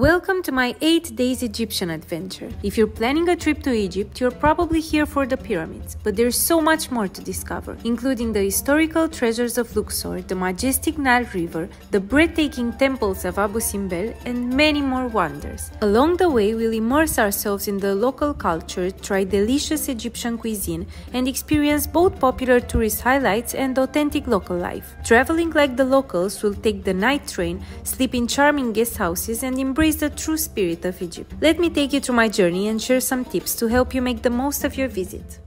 Welcome to my 8 days Egyptian adventure. If you're planning a trip to Egypt, you're probably here for the pyramids, but there's so much more to discover, including the historical treasures of Luxor, the majestic Nile River, the breathtaking temples of Abu Simbel, and many more wonders. Along the way, we'll immerse ourselves in the local culture, try delicious Egyptian cuisine, and experience both popular tourist highlights and authentic local life. Traveling like the locals, we'll take the night train, sleep in charming guest houses, and embrace the true spirit of Egypt. Let me take you through my journey and share some tips to help you make the most of your visit.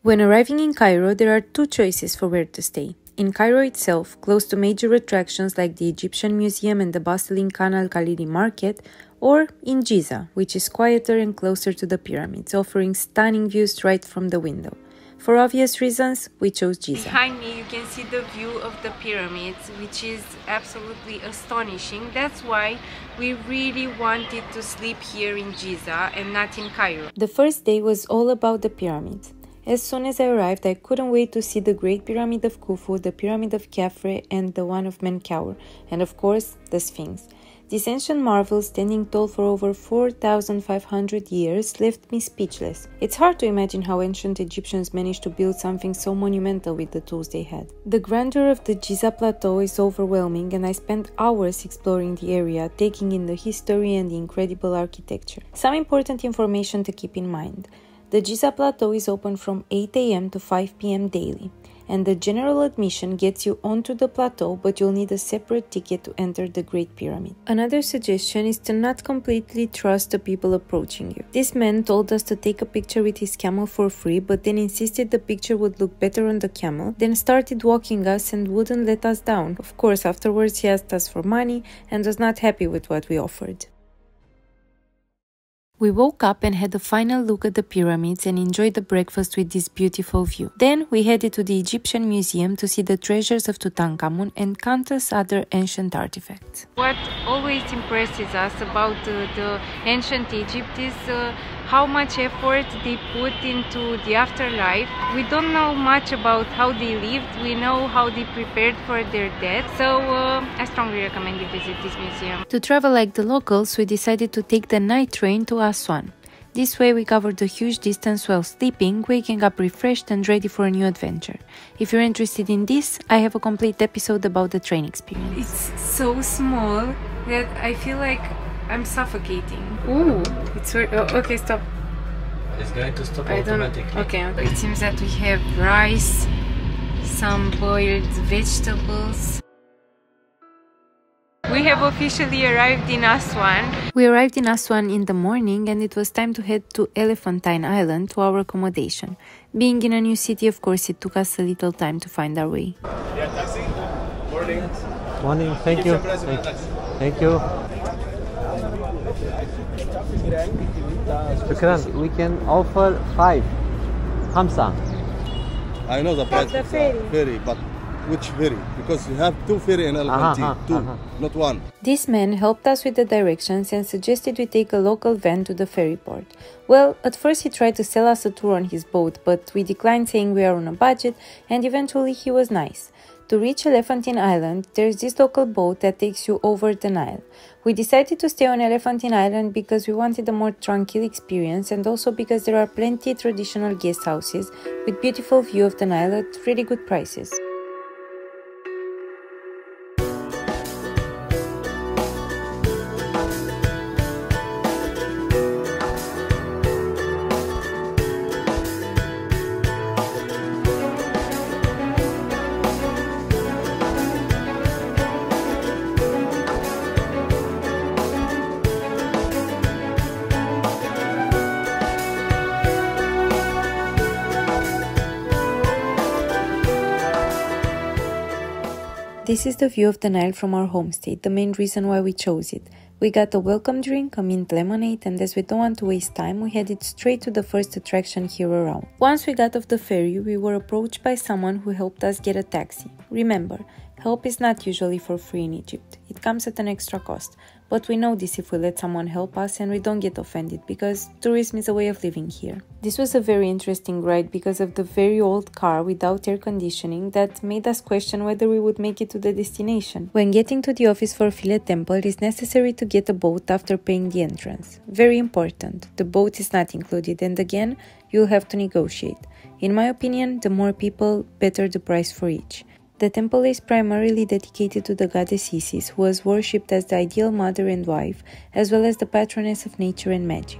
When arriving in Cairo, there are two choices for where to stay. In Cairo itself, close to major attractions like the Egyptian Museum and the bustling Khan al-Khalili market, or in Giza, which is quieter and closer to the pyramids, offering stunning views right from the window. For obvious reasons, we chose Giza. Behind me you can see the view of the pyramids, which is absolutely astonishing. That's why we really wanted to sleep here in Giza and not in Cairo. The first day was all about the pyramids. As soon as I arrived, I couldn't wait to see the Great Pyramid of Khufu, the Pyramid of Khafre, and the one of Menkaure, and of course, the Sphinx. This ancient marvel, standing tall for over 4,500 years, left me speechless. It's hard to imagine how ancient Egyptians managed to build something so monumental with the tools they had. The grandeur of the Giza Plateau is overwhelming, and I spent hours exploring the area, taking in the history and the incredible architecture. Some important information to keep in mind. The Giza Plateau is open from 8 a.m. to 5 p.m. daily, and the general admission gets you onto the plateau, but you'll need a separate ticket to enter the Great Pyramid. Another suggestion is to not completely trust the people approaching you. This man told us to take a picture with his camel for free, but then insisted the picture would look better on the camel, then started walking us and wouldn't let us down. Of course, afterwards he asked us for money and was not happy with what we offered. We woke up and had a final look at the pyramids and enjoyed the breakfast with this beautiful view. Then we headed to the Egyptian Museum to see the treasures of Tutankhamun and countless other ancient artifacts. What always impresses us about the ancient Egypt is how much effort they put into the afterlife. We don't know much about how they lived, we know how they prepared for their death, so I strongly recommend you visit this museum. To travel like the locals, we decided to take the night train to Aswan. This way we covered a huge distance while sleeping, waking up refreshed and ready for a new adventure. If you're interested in this, I have a complete episode about the train experience. It's so small that I feel like I'm suffocating. Ooh, it's okay, stop. It's going to stop automatically. Okay. It seems that we have rice, some boiled vegetables. We have officially arrived in Aswan. We arrived in Aswan in the morning and it was time to head to Elephantine Island to our accommodation. Being in a new city, of course, it took us a little time to find our way. Yeah, taxi. Morning. Morning, thank you. Thank you. We can offer 5. Hamsa. I know the price of the ferry, but which ferry? Because you have 2 ferry in Elephantine, 2, not 1. This man helped us with the directions and suggested we take a local van to the ferry port. Well, at first he tried to sell us a tour on his boat, but we declined, saying we are on a budget, and eventually he was nice. To reach Elephantine Island, there's this local boat that takes you over the Nile. We decided to stay on Elephantine Island because we wanted a more tranquil experience and also because there are plenty traditional guest houses with beautiful view of the Nile at really good prices. This is the view of the Nile from our homestay, the main reason why we chose it. We got a welcome drink, a mint lemonade, and as we don't want to waste time, we headed straight to the first attraction here around. Once we got off the ferry, we were approached by someone who helped us get a taxi. Remember, help is not usually for free in Egypt. It comes at an extra cost. But we know this if we let someone help us and we don't get offended because tourism is a way of living here. This was a very interesting ride because of the very old car without air conditioning that made us question whether we would make it to the destination. When getting to the office for Philae temple, it is necessary to get a boat after paying the entrance. Very important. The boat is not included and again, you'll have to negotiate. In my opinion, the more people, better the price for each. The temple is primarily dedicated to the goddess Isis, who was worshipped as the ideal mother and wife, as well as the patroness of nature and magic.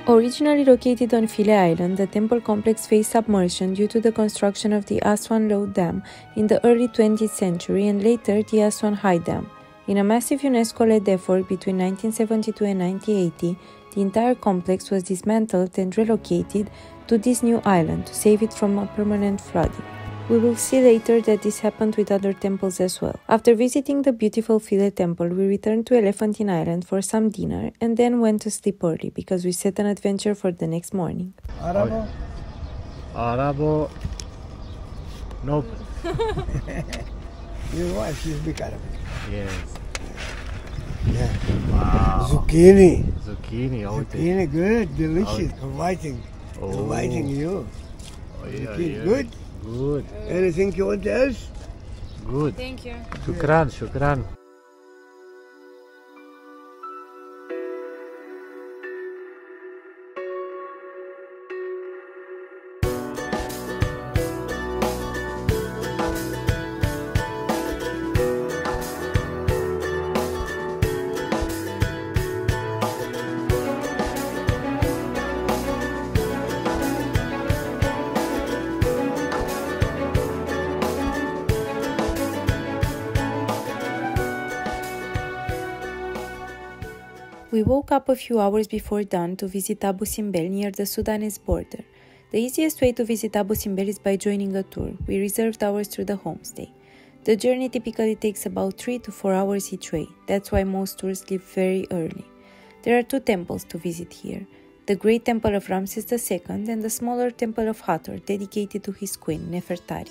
Originally located on Philae Island, the temple complex faced submersion due to the construction of the Aswan Low Dam in the early 20th century and later the Aswan High Dam. In a massive UNESCO-led effort between 1972 and 1980, the entire complex was dismantled and relocated to this new island to save it from a permanent flooding. We will see later that this happened with other temples as well. After visiting the beautiful Philae temple, we returned to Elephantine Island for some dinner and then went to sleep early because we set an adventure for the next morning. Arabo? Arabo? Nope. Your wife, you speak Arabic. Yes. Yeah. Wow. Zucchini. Zucchini. Zucchini, good, delicious. Inviting. Oh. Inviting you. Oh, yeah, Zucchini, yeah. good. Good. Anything you want else? Good. Thank you. Shukran, shukran. We woke up a few hours before dawn to visit Abu Simbel near the Sudanese border. The easiest way to visit Abu Simbel is by joining a tour. We reserved ours through the homestay. The journey typically takes about 3 to 4 hours each way. That's why most tours leave very early. There are 2 temples to visit here. The Great Temple of Ramses II and the smaller Temple of Hathor dedicated to his queen, Nefertari.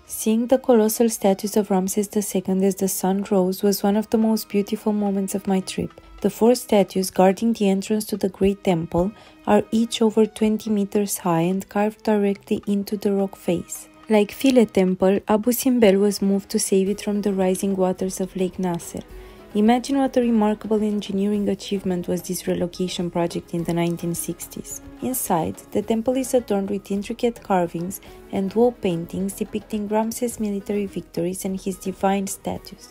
Seeing the colossal statues of Ramses II as the sun rose was one of the most beautiful moments of my trip. The 4 statues guarding the entrance to the Great Temple are each over 20 meters high and carved directly into the rock face. Like Philae Temple, Abu Simbel was moved to save it from the rising waters of Lake Nasser. Imagine what a remarkable engineering achievement was this relocation project in the 1960s. Inside, the temple is adorned with intricate carvings and wall paintings depicting Ramses' military victories and his divine statues.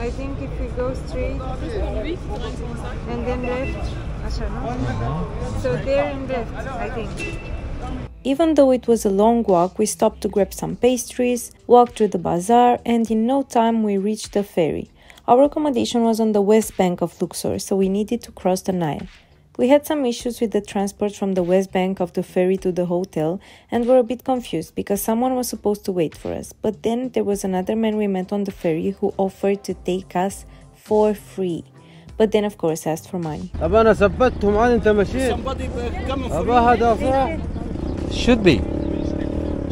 I think if we go straight and then left, so there and left, I think. Even though it was a long walk, we stopped to grab some pastries, walked through the bazaar, and in no time we reached the ferry. Our accommodation was on the west bank of Luxor, so we needed to cross the Nile. We had some issues with the transport from the west bank of the ferry to the hotel and were a bit confused because someone was supposed to wait for us. But then there was another man we met on the ferry who offered to take us for free. But then of course asked for money. Should be.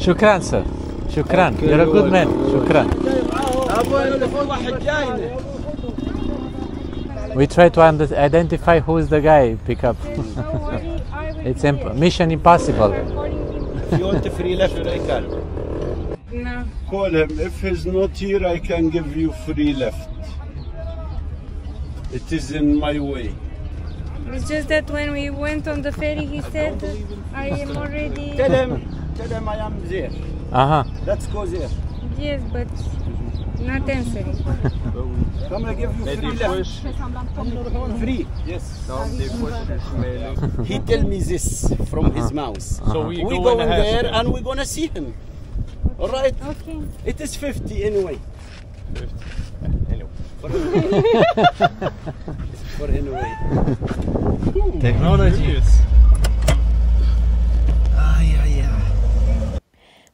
Shukran, sir. Shukran. You're a good man. Shukran. We try to identify who is the guy pick up. It's mission impossible. If you want a free left, I can. No. Call him. If he's not here, I can give you free left. It is in my way. It's just that when we went on the ferry, he said, I am already... Tell him I am there. Let's go there. Yes, but not answering. Come, I give you free left. Free, yes. He tell me this from his mouth. So we go in there and we're gonna see him. All right? Okay. It is 50 anyway. 50. Anyway. For anyway. Technology.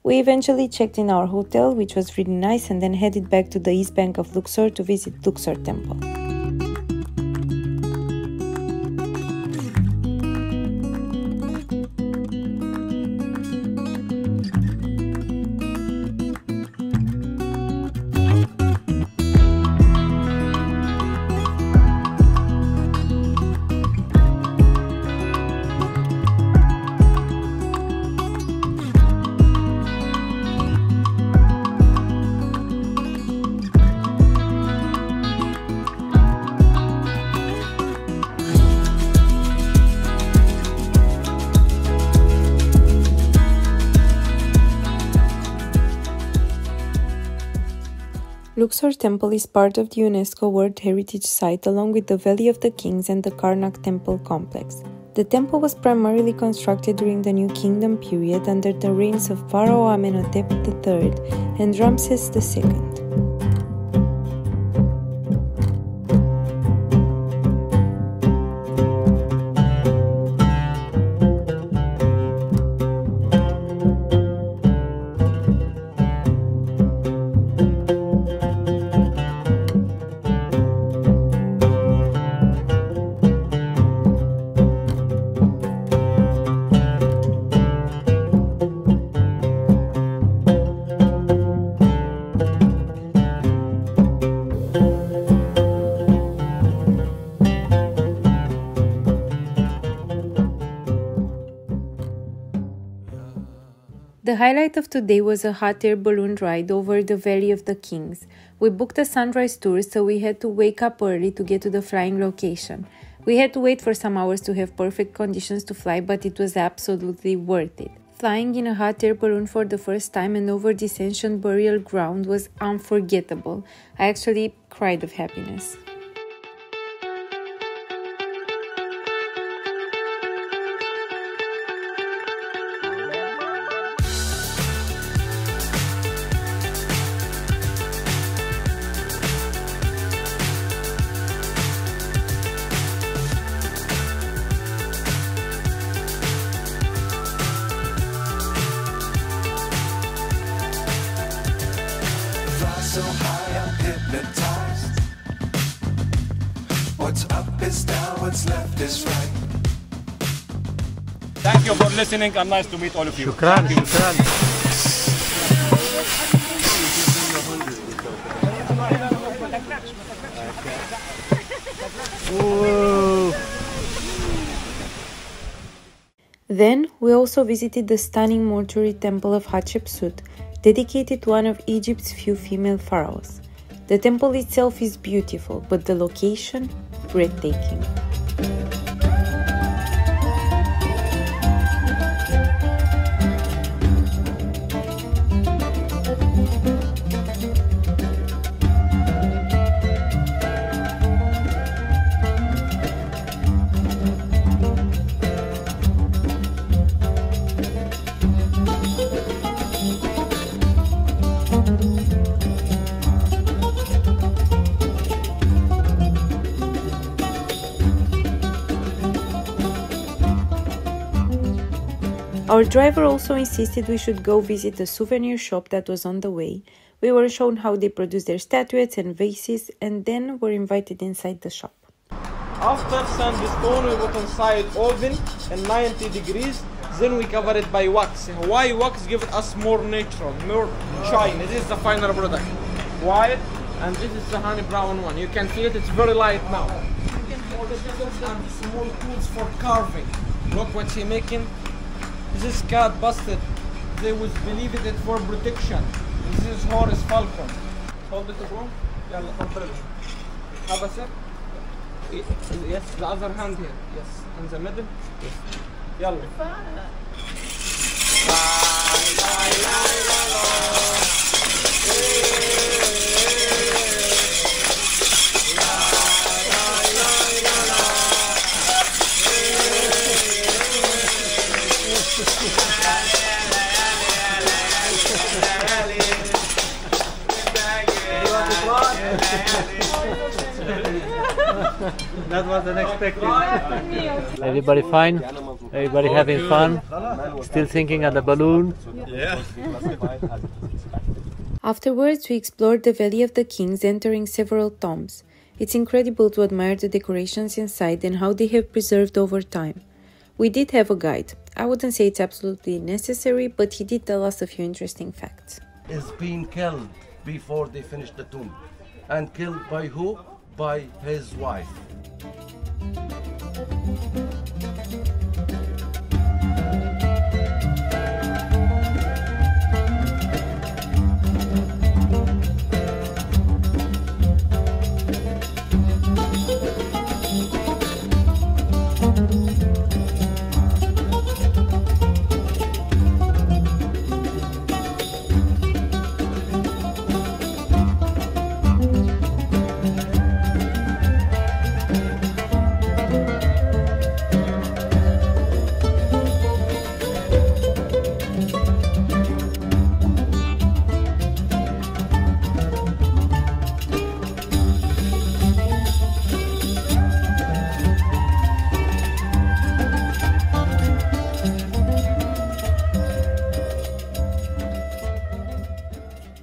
We eventually checked in our hotel, which was really nice, and then headed back to the east bank of Luxor to visit Luxor Temple. Luxor Temple is part of the UNESCO World Heritage Site along with the Valley of the Kings and the Karnak Temple complex. The temple was primarily constructed during the New Kingdom period under the reigns of Pharaoh Amenhotep III and Ramses II. The highlight of today was a hot air balloon ride over the Valley of the Kings. We booked a sunrise tour, so we had to wake up early to get to the flying location. We had to wait for some hours to have perfect conditions to fly, but it was absolutely worth it. Flying in a hot air balloon for the first time and over this ancient burial ground was unforgettable. I actually cried of happiness. So high, I'm hypnotized. What's up is down, what's left is right. Thank you for listening and nice to meet all of you. Shukran, shukran. Then we also visited the stunning mortuary temple of Hatshepsut, dedicated to one of Egypt's few female pharaohs. The temple itself is beautiful, but the location, breathtaking. Our driver also insisted we should go visit the souvenir shop that was on the way. We were shown how they produce their statuettes and vases, and then were invited inside the shop. After sandstone, we put inside oven at 90 degrees. Then we cover it by wax. Why wax? Give us more natural, more shine. This is the final product. White, and this is the honey brown one. You can feel it, it's very light now. You can hold the scissors and small tools for carving. Look what she making. This is cat busted. They would believe it for protection. This is horse falcon. Hold it, bro. Yalla, have a sec. Yes, the other hand here. Yes, in the middle. Yes. Yalla. That was unexpected. Everybody fine? Everybody having fun? Still thinking of the balloon? Yeah. Afterwards, we explored the Valley of the Kings, entering several tombs. It's incredible to admire the decorations inside and how they have preserved over time. We did have a guide. I wouldn't say it's absolutely necessary, but he did tell us a few interesting facts. Is being killed before they finish the tomb. And killed by who? By his wife.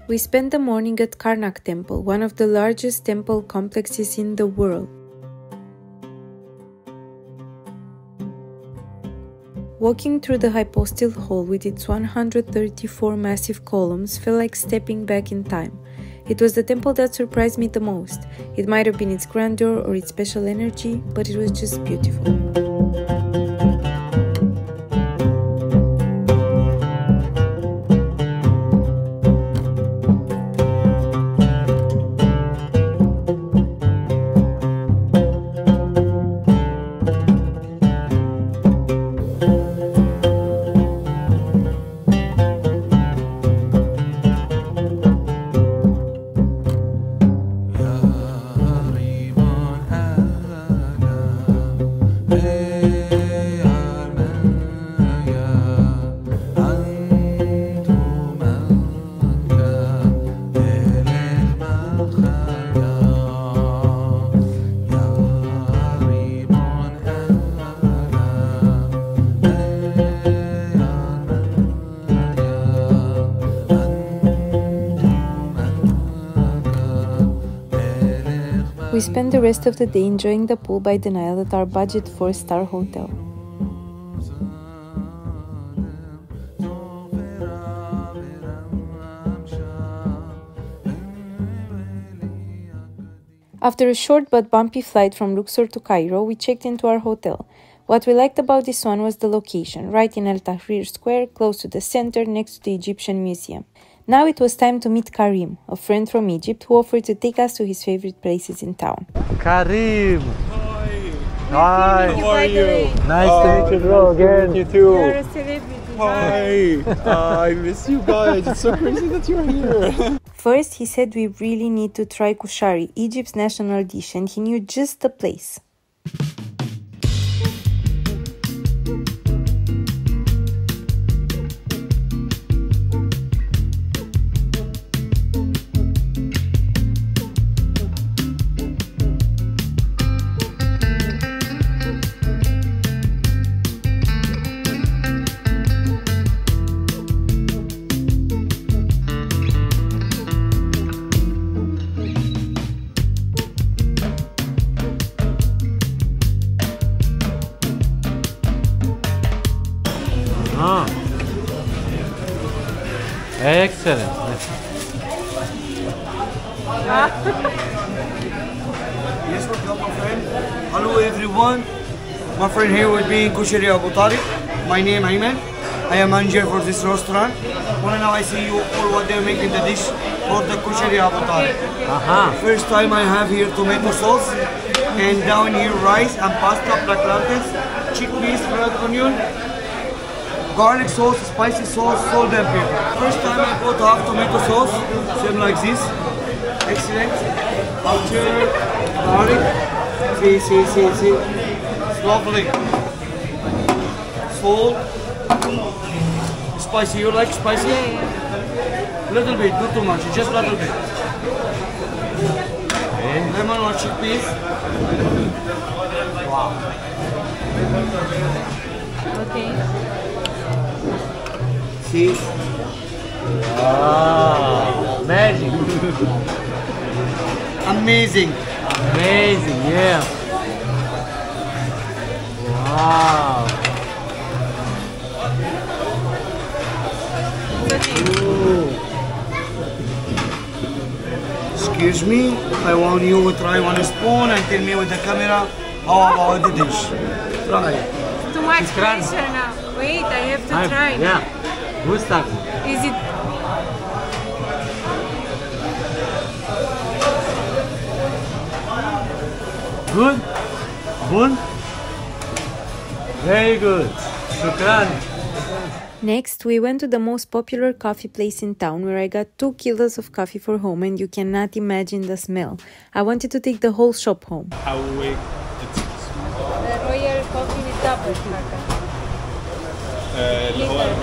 We spent the morning at Karnak Temple, one of the largest temple complexes in the world. Walking through the hypostyle hall with its 134 massive columns felt like stepping back in time. It was the temple that surprised me the most. It might have been its grandeur or its special energy, but it was just beautiful. We spent the rest of the day enjoying the pool by the Nile at our budget 4-star hotel. After a short but bumpy flight from Luxor to Cairo, we checked into our hotel. What we liked about this one was the location, right in El Tahrir Square, close to the center, next to the Egyptian Museum. Now it was time to meet Karim, a friend from Egypt who offered to take us to his favorite places in town. Karim! Hi. Hi! How are you? Nice to meet you, bro, again. You too. You're a celebrity. Hi. I miss you guys. It's so crazy that you're here. First, he said we really need to try kushari, Egypt's national dish, and he knew just the place. Excellent. Yes, welcome, my friend. Hello, everyone. My friend here will be Kushari Abu Tariq. My name Ayman. I am manager for this restaurant. Now I see you all what they're making the dish for the Kushari Abu Tariq. First time I have here tomato sauce, and down here rice and pasta, black lentils, chickpeas, red onion, garlic sauce, spicy sauce, salt and pepper. First time I put half tomato sauce, same like this. Excellent. After garlic, see. It's lovely. Salt. Spicy, you like spicy? Yeah. Little bit, not too much, just a little bit. Lemon or chickpeas. Wow. Okay. See? Wow. Magic. Amazing. Amazing, yeah. Wow. Excuse me, I want you to try one spoon and tell me with the camera how about the dish. Try. Too much pressure now. Wait, I have to try. Yeah. Gusta. Is it? Good? Good? Very good. Shukran. Next, we went to the most popular coffee place in town where I got 2 kilos of coffee for home, and you cannot imagine the smell. I wanted to take the whole shop home. How big? The royal coffee with double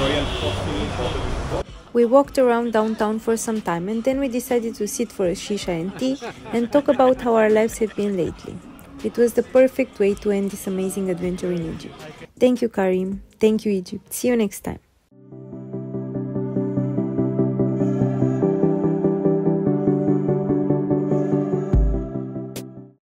royal coffee. We walked around downtown for some time, and then we decided to sit for a shisha and tea and talk about how our lives have been lately. It was the perfect way to end this amazing adventure in Egypt. Thank you, Karim. Thank you, Egypt. See you next time.